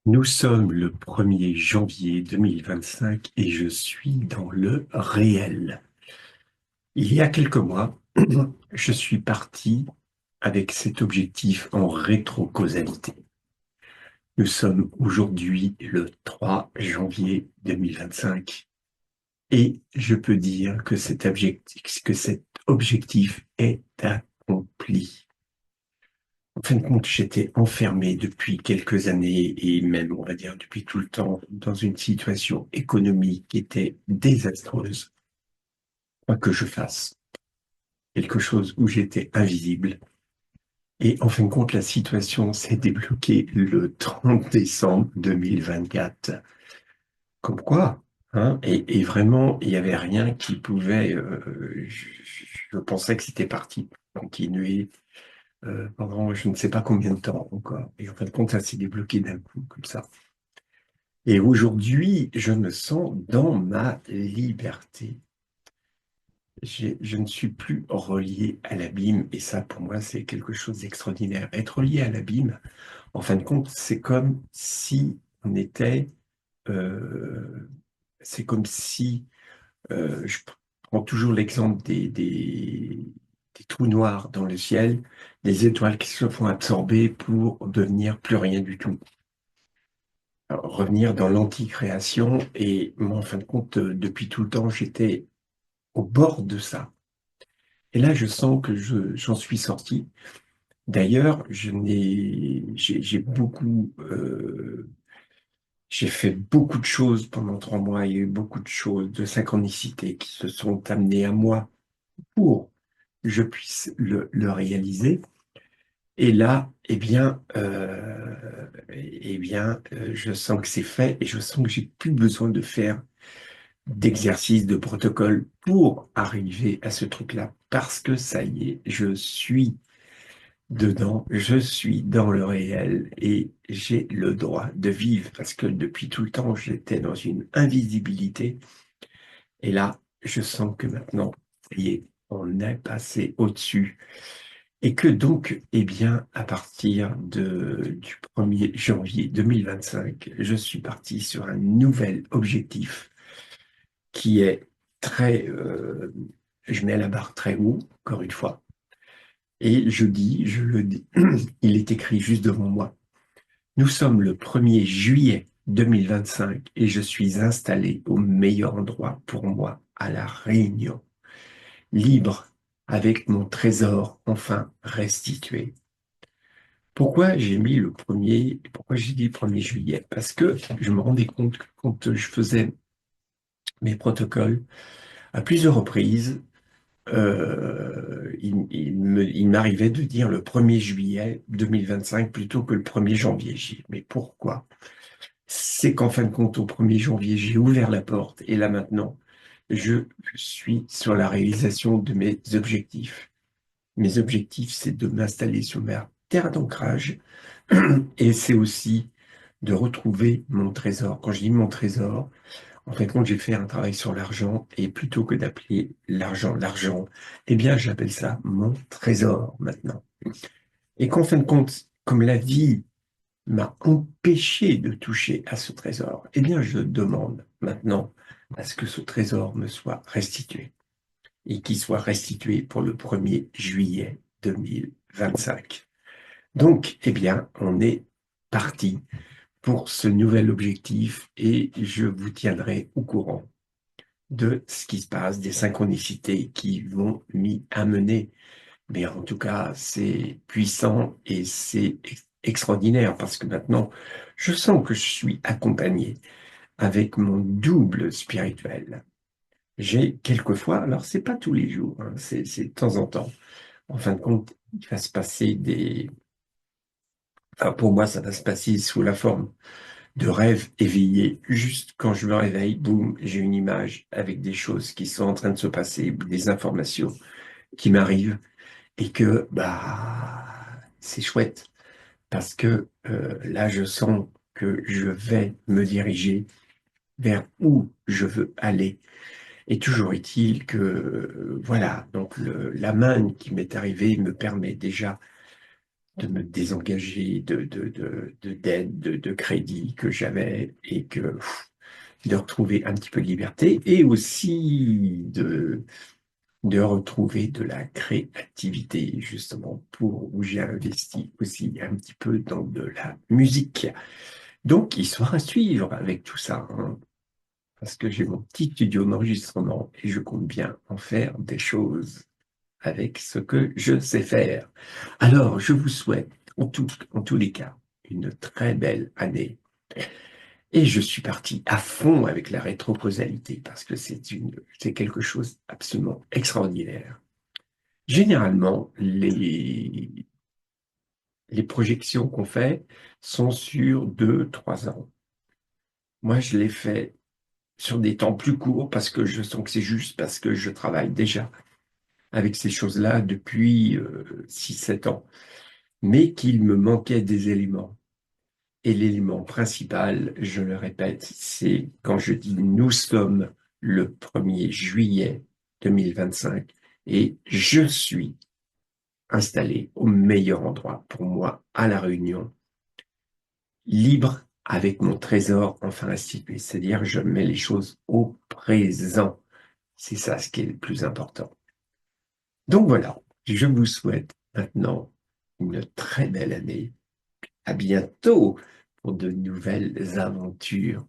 Nous sommes le 1er janvier 2025 et je suis dans le réel. Il y a quelques mois, je suis parti avec cet objectif en rétrocausalité. Nous sommes aujourd'hui le 3 janvier 2025 et je peux dire que cet objectif est accompli. En fin de compte, j'étais enfermé depuis quelques années et même, on va dire, depuis tout le temps dans une situation économique qui était désastreuse. Quoi que je fasse, quelque chose où j'étais invisible. Et en fin de compte, la situation s'est débloquée le 30 décembre 2024. Comme quoi, hein, et vraiment, il n'y avait rien qui pouvait... je pensais que c'était parti pour continuer pendant je ne sais pas combien de temps encore. Et en fin de compte, ça s'est débloqué d'un coup, comme ça. Et aujourd'hui, je me sens dans ma liberté. Je ne suis plus relié à l'abîme, et ça, pour moi, c'est quelque chose d'extraordinaire. Être relié à l'abîme, en fin de compte, c'est comme si on était... euh, c'est comme si... je prends toujours l'exemple des trous noirs dans le ciel, des étoiles qui se font absorber pour devenir plus rien du tout. Alors, revenir dans l'anticréation, et moi, en fin de compte, depuis tout le temps, j'étais au bord de ça. Et là, je sens que j'en suis sorti. D'ailleurs, j'ai beaucoup, j'ai fait beaucoup de choses pendant 3 mois. Il y a eu beaucoup de choses de synchronicité qui se sont amenées à moi pour que je puisse le réaliser. Et là, je sens que c'est fait et je sens que j'ai plus besoin de faire d'exercice, de protocole pour arriver à ce truc-là. Parce que ça y est, je suis dedans, je suis dans le réel et j'ai le droit de vivre. Parce que depuis tout le temps, j'étais dans une invisibilité. Et là, je sens que maintenant, ça y est, on est passé au-dessus. Et que donc, à partir du 1er janvier 2025, je suis parti sur un nouvel objectif qui est très, je mets la barre très haut, encore une fois, et je le dis, il est écrit juste devant moi. Nous sommes le 1er juillet 2025 et je suis installé au meilleur endroit pour moi, à La Réunion, libre, avec mon trésor enfin restitué. Pourquoi j'ai dit le 1er juillet? Parce que je me rendais compte que quand je faisais mes protocoles, à plusieurs reprises, il m'arrivait de dire le 1er juillet 2025 plutôt que le 1er janvier. Mais pourquoi? C'est qu'en fin de compte, au 1er janvier, j'ai ouvert la porte et là maintenant, je suis sur la réalisation de mes objectifs. Mes objectifs, c'est de m'installer sur ma terre d'ancrage et c'est aussi de retrouver mon trésor. Quand je dis mon trésor, en fin de compte, j'ai fait un travail sur l'argent et plutôt que d'appeler l'argent l'argent, j'appelle ça mon trésor maintenant. Et qu'en fin de compte, comme la vie m'a empêché de toucher à ce trésor, je demande maintenant à ce que ce trésor me soit restitué et qu'il soit restitué pour le 1er juillet 2025. Donc, on est parti pour ce nouvel objectif et je vous tiendrai au courant de ce qui se passe, des synchronicités qui vont m'y amener. Mais en tout cas, c'est puissant et c'est extraordinaire parce que maintenant, je sens que je suis accompagné avec mon double spirituel. J'ai quelquefois, alors c'est pas tous les jours, hein, c'est de temps en temps. En fin de compte, il va se passer enfin pour moi, ça va se passer sous la forme de rêve éveillé. Juste quand je me réveille, boum, j'ai une image avec des choses qui sont en train de se passer, des informations qui m'arrivent et que c'est chouette parce que là, je sens que je vais me diriger vers où je veux aller. Et toujours est-il que, voilà, donc la manne qui m'est arrivée me permet déjà de me désengager de dettes, de crédits que j'avais et de retrouver un petit peu de liberté et aussi de retrouver de la créativité, justement, où j'ai investi aussi un petit peu dans de la musique. Donc, histoire à suivre avec tout ça, hein, parce que j'ai mon petit studio d'enregistrement et je compte bien en faire des choses avec ce que je sais faire. Alors, je vous souhaite, en tous les cas, une très belle année. Et je suis parti à fond avec la rétrocausalité parce que c'est quelque chose absolument extraordinaire. Généralement, les projections qu'on fait sont sur 2, 3 ans. Moi, je les fais sur des temps plus courts parce que je sens que c'est juste, parce que je travaille déjà avec ces choses-là depuis 6, 7 ans, mais qu'il me manquait des éléments. Et l'élément principal, je le répète, c'est quand je dis nous sommes le 1er juillet 2025 et je suis installé au meilleur endroit pour moi à La Réunion, libre avec mon trésor enfin institué. C'est-à-dire, je mets les choses au présent. C'est ça ce qui est le plus important. Donc voilà, je vous souhaite maintenant une très belle année. À bientôt pour de nouvelles aventures.